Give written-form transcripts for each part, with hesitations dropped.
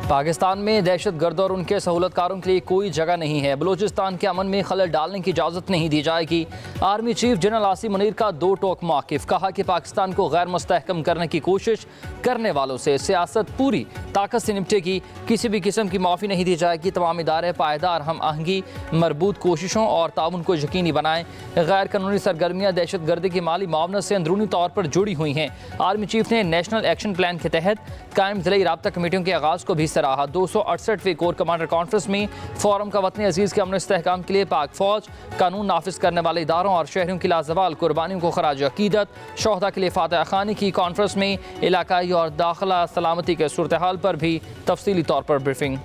पाकिस्तान में दहशतगर्द और उनके सहूलतकारों के लिए कोई जगह नहीं है। बलूचिस्तान के अमन में खलल डालने की इजाज़त नहीं दी जाएगी। Army chief general Asim Munir का दो टोक मौक़िफ़। कहा कि पाकिस्तान को गैर मुस्तहकम करने की कोशिश करने वालों से सियासत पूरी ताकत से निपटेगी। किसी भी किस्म की माफ़ी नहीं दी जाएगी। तमाम इदारे पायदार हम आहंगी मरबूत कोशिशों और ताउन को यकीनी बनाएं। गैर कानूनी सरगर्मियाँ दहशतगर्दी की माली मावनत से अंदरूनी तौर पर जुड़ी हुई हैं। आर्मी चीफ ने नेशनल एक्शन प्लान के तहत कायम ज़िला राब्ता कमेटियों के आगाज़ को भी सराहा। 268वीं कोर कमांडर कॉन्फ्रेंस में फोरम का वतन अजीज़ के अमन इस्तेहकाम के लिए पाक फ़ौज, कानून नाफिज करने वाले इदारों और शहरों की लाजवाल कुर्बानियों को खराज अकीदत, शोहदा के लिए फातह खानी की। कॉन्फ्रेंस में इलाकाई और दाखिला सलामती के सूरत हाल पर भी तफसीली तौर पर ब्रीफिंग।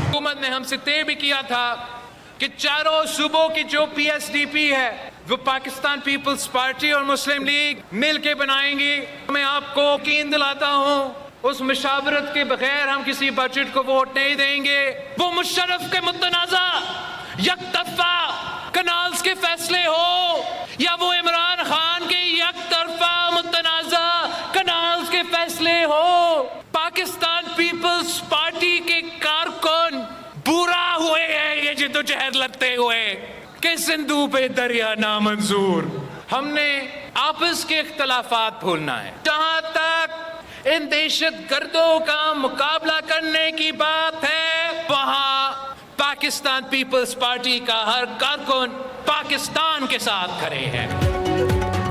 हुकूमत ने हमसे तय भी किया था कि चारों सूबों की जो पीएसडीपी है वो पाकिस्तान पीपल्स पार्टी और मुस्लिम लीग मिलके बनाएंगी। मैं आपको यकीन दिलाता हूँ उस मुशावरत के बगैर हम किसी बजट को वोट नहीं देंगे। वो मुशर्रफ के मुतनाज़ा यकतरफा कनाल्स के फैसले हो या वो इमरान खान के यकतरफा मुतनाज़ा कनाल्स के फैसले हो, पाकिस्तान पीपल्स पार्टी के कारकुन बुरा हुए हैं ये जिद्दोजहद लगते हुए कि सिंधु पे दरिया नामंजूर। हमने आपस के इख्तलाफात भूलना है। जहां तक इन दहशतगर्दों का मुकाबला करने की बात है वहां पाकिस्तान पीपल्स पार्टी का हर कारकुन पाकिस्तान के साथ खड़े हैं।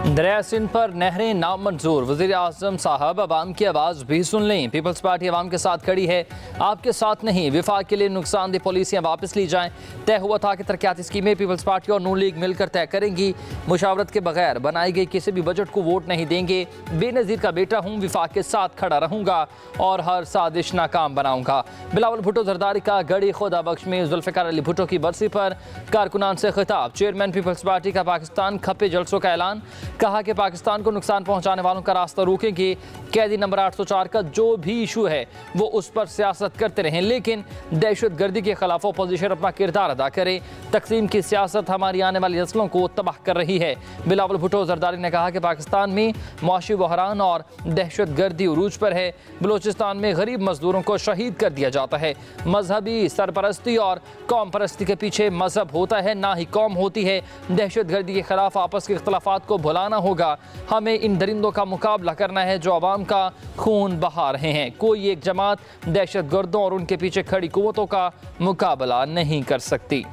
दरिया सिंध पर नहरें नामंजूर। वज़ीर आज़म साहब अवाम की आवाज़ भी सुन लें। पीपल्स पार्टी अवाम के साथ खड़ी है, आपके साथ नहीं। विफाक के लिए नुकसानदेह पॉलिसियाँ वापस ली जाएँ। तय हुआ था कि तरक्याती स्कीमें पीपल्स पार्टी और नून लीग मिलकर तय करेंगी। मुशावरत के बगैर बनाई गई किसी भी बजट को वोट नहीं देंगे। बेनज़ीर का बेटा हूँ, विफाक के साथ खड़ा रहूँगा और हर साजिश नाकाम बनाऊँगा। बिलावल भुट्टो जरदारी का गड़ी खुदा बख्श में जुल्फ़िकार अली भुट्टो की बरसी पर कारकुनान से खिताब। चेयरमैन पीपल्स पार्टी का पाकिस्तान खपे जलसों का ऐलान। कहा कि पाकिस्तान को नुकसान पहुंचाने वालों का रास्ता रोकेंगे। कैदी नंबर 804 का जो भी इशू है वो उस पर सियासत करते रहें, लेकिन दहशतगर्दी के खिलाफ अपोजिशन अपना किरदार अदा करे। तकसीम की सियासत हमारी आने वाली नस्लों को तबाह कर रही है। बिलावल भुट्टो जरदारी ने कहा कि पाकिस्तान में मुआशी बहरान और दहशतगर्दी उरूज पर है। बलूचिस्तान में गरीब मजदूरों को शहीद कर दिया जाता है। मजहबी सरपरस्ती और कौम परस्ती के पीछे मजहब होता है, ना ही कौम होती है। दहशतगर्दी के खिलाफ आपस के इख्तलाफात को भुलाना होगा। हमें इन दरिंदों का मुकाबला करना है जो आवाम का खून बहा रहे हैं। कोई एक जमात दहशतगर्दों और उनके पीछे खड़ी कुव्वतों का मुकाबला नहीं कर सकती।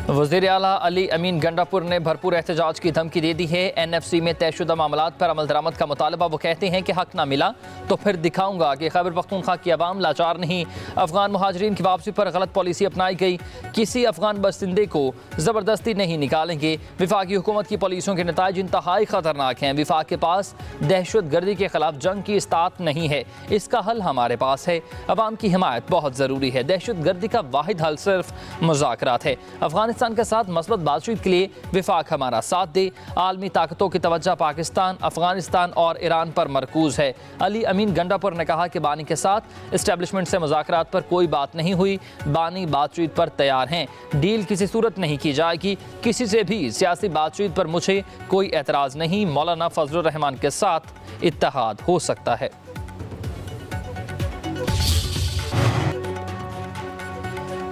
वज़ीर आला अली अमीन गंडापुर ने भरपूर एहतजाज की धमकी दे दी है। NFC में तयशुदा मामलात पर अमल दरामद का मुतालबा। वो कहते हैं कि हक ना मिला तो फिर दिखाऊंगा कि खैबर पख्तूनख्वा की आवाम लाचार नहीं। अफगान मुहाजिरीन की वापसी पर गलत पॉलिसी अपनाई गई। किसी अफगान बसिंदे को ज़बरदस्ती नहीं निकालेंगे। विफाकी हुकूमत की पॉलिसियों के नताइज इंतहाई ख़तरनाक हैं। विफाक के पास दहशतगर्दी के खिलाफ जंग की इस्तात नहीं है, इसका हल हमारे पास है। अवाम की हिमायत बहुत ज़रूरी है। दहशतगर्दी का वाहिद हल सिर्फ मुज़ाकरात है। अफगानिस्तान के साथ मस्बत बातचीत के लिए विफाक हमारा साथ दे। आलमी ताकतों की तवज्जो पाकिस्तान, अफगानिस्तान और ईरान पर मरकूज है। अली अमीन गंडापुर ने कहा कि बानी के साथ इस्टेब्लिशमेंट से मुज़ाकरात पर कोई बात नहीं हुई। बानी बातचीत पर तैयार हैं। डील किसी सूरत नहीं की जाएगी। किसी से भी सियासी बातचीत पर मुझे कोई एतराज़ नहीं। मौलाना फजलुर रहमान के साथ इत्तेहाद हो सकता है।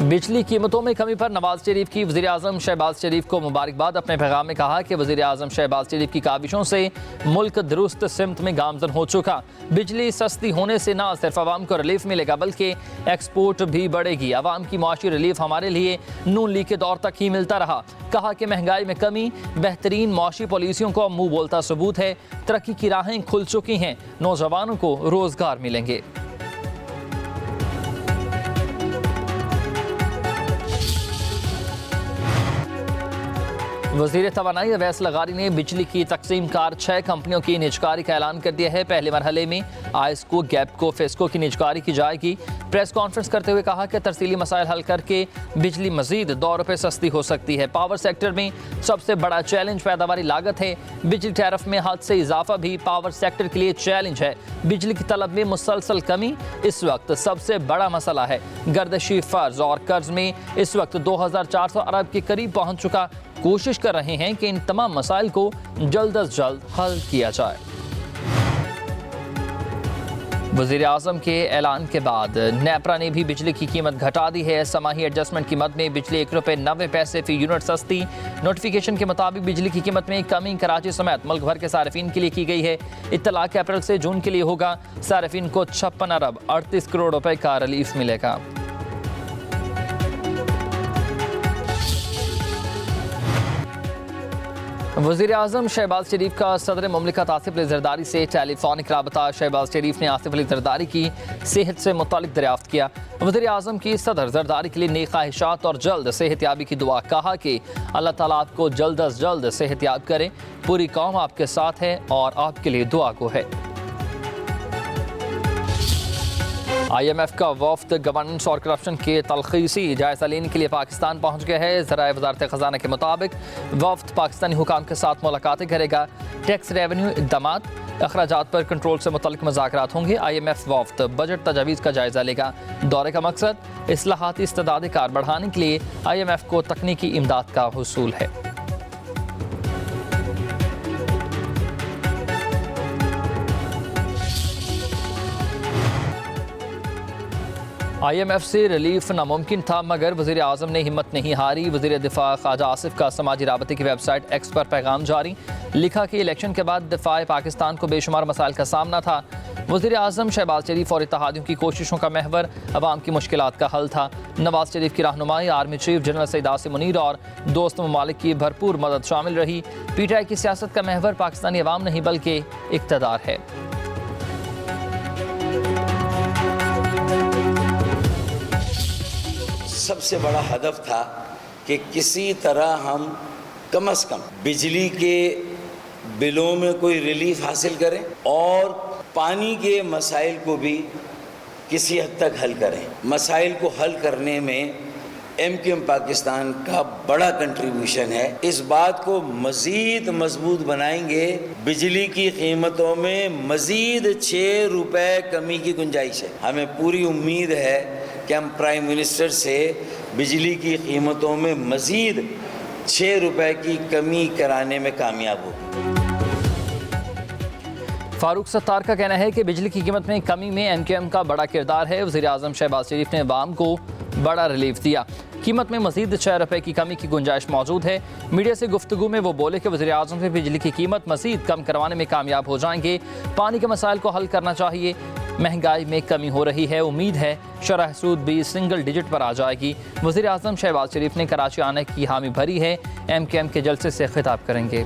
बिजली कीमतों में कमी पर नवाज शरीफ की वज़ीर आज़म शहबाज शरीफ को मुबारकबाद। अपने पैगाम में कहा कि वज़ीर आज़म शहबाज शरीफ की काविशों से मुल्क दुरुस्त सिमत में गामजन हो चुका। बिजली सस्ती होने से न सिर्फ आवाम को रिलीफ मिलेगा बल्कि एक्सपोर्ट भी बढ़ेगी। आवाम की मुआशी रिलीफ हमारे लिए नून लीग के दौर तक ही मिलता रहा। कहा कि महंगाई में कमी बेहतरीन मुआशी पॉलिसियों को मुँह बोलता सबूत है। तरक्की की राहें खुल चुकी हैं, नौजवानों को रोज़गार मिलेंगे। वज़ीर तवानाई अवैस लगारी ने बिजली की तकसीम कार 6 कंपनियों की निजकारी का ऐलान कर दिया है। पहले मरहले में आइस्को, गैपको, फेस्को की निजकारी की जाएगी। प्रेस कॉन्फ्रेंस करते हुए कहा कि तरसीली मसाइल हल करके बिजली मजीद ₹2 सस्ती हो सकती है। पावर सेक्टर में सबसे बड़ा चैलेंज पैदावारी लागत है। बिजली टैरिफ में हद से इजाफा भी पावर सेक्टर के लिए चैलेंज है। बिजली की तलब में मुसलसल कमी इस वक्त सबसे बड़ा मसला है। गर्दशी फर्ज और कर्ज में इस वक्त 2400 अरब के करीब पहुंच चुका। कोशिश कर रहे हैं कि इन तमाम मसाइल को जल्द अज जल्द हल किया जाए। वज़ीर आज़म के ऐलान के बाद नेपरा ने भी बिजली की कीमत घटा दी है। समाही एडजस्टमेंट की मद में बिजली ₹1.90 फी यूनिट सस्ती। नोटिफिकेशन के मुताबिक बिजली की कीमत में कमी कराची समेत मुल्क भर के सार्फिन के लिए की गई है। इत्तलाक अप्रैल से जून के लिए होगा। सार्फिन को 56 अरब 38 करोड़ रुपए का रिलीफ मिलेगा। वज़ीर आज़म शहबाज शरीफ का सदर मुमलिकत आसिफ अली ज़रदारी से टेलीफोनिक राबता। शहबाज शरीफ ने आसिफ अली ज़रदारी की सेहत से मुतालिक दरियाफ्त किया। वज़ीर आज़म की सदर ज़रदारी के लिए नेक ख्वाहिशात और जल्द सेहतयाबी की दुआ। कहा कि अल्लाह ताला आपको जल्द अज जल्द सेहतयाब करे। पूरी कौम आपके साथ है और आपके लिए दुआ को है। IMF का वफ़द गवर्नेंस और करप्शन के तलखीसी जायज़ा लेने के लिए पाकिस्तान पहुँच गया है। ज़राए वज़ारत ख़ज़ाना के मुताबिक वफ़द पाकिस्तानी हुकाम के साथ मुलाकातें करेगा। टैक्स, रेवेन्यू, इक़दामात, अखराजात पर कंट्रोल से मुतल्लिक़ मुज़ाकरात होंगे। IMF वफ़द बजट तजावीज़ का जायज़ा लेगा। दौरे का मकसद इस्लाहाती इस्तेदाद कार बढ़ाने के लिए IMF को तकनीकी इमदाद का हुसूल है। IMF से रिलीफ नामुमकिन था मगर वज़ीर आज़म ने हिम्मत नहीं हारी। वज़ीर दिफा ख्वाजा आसिफ का समाजी राबते की वेबसाइट एक्स पर पैगाम जारी। लिखा कि इलेक्शन के बाद दिफा पाकिस्तान को बेशुमार मसाइल का सामना था। वज़ीर आज़म शहबाज शरीफ और इत्तेहादियों की कोशिशों का महवर अवाम की मुश्किलात का हल था। नवाज शरीफ की रहनुमाई, army chief general Saeed Asim Munir और दोस्त ममालिक की भरपूर मदद शामिल रही। PTI की सियासत का महवर पाकिस्तानी अवाम नहीं बल्कि इक़्तिदार है। सबसे बड़ा हदफ था कि किसी तरह हम कम से कम बिजली के बिलों में कोई रिलीफ हासिल करें और पानी के मसाइल को भी किसी हद तक हल करें। मसाइल को हल करने में MQM पाकिस्तान का बड़ा कंट्रीब्यूशन है। इस बात को मज़ीद मजबूत बनाएंगे। बिजली की कीमतों में मज़ीद ₹6 कमी की गुंजाइश है। हमें पूरी उम्मीद है कि हम प्राइम मिनिस्टर से बिजली की कीमतों में मज़ीद ₹6 की कमी कराने में कामयाब होंगे। फारूक सत्तार का कहना है कि बिजली की कीमत में कमी में MQM का बड़ा किरदार है। वज़ीर आज़म शहबाज शरीफ ने अवाम को बड़ा रिलीफ दिया। कीमत में मज़ीद ₹6 की कमी की गुंजाइश मौजूद है। मीडिया से गुफ्तगू में वो बोले कि वज़ीर आज़म से बिजली की कीमत मज़ीद कम करवाने में कामयाब हो जाएंगे। पानी के मसाइल को हल करना चाहिए। महंगाई में कमी हो रही है। उम्मीद है शरह सूद भी सिंगल डिजिट पर आ जाएगी। वज़ीर आज़म शहबाज शरीफ ने कराची आने की हामी भरी है। MQM के जलसे से खिताब करेंगे।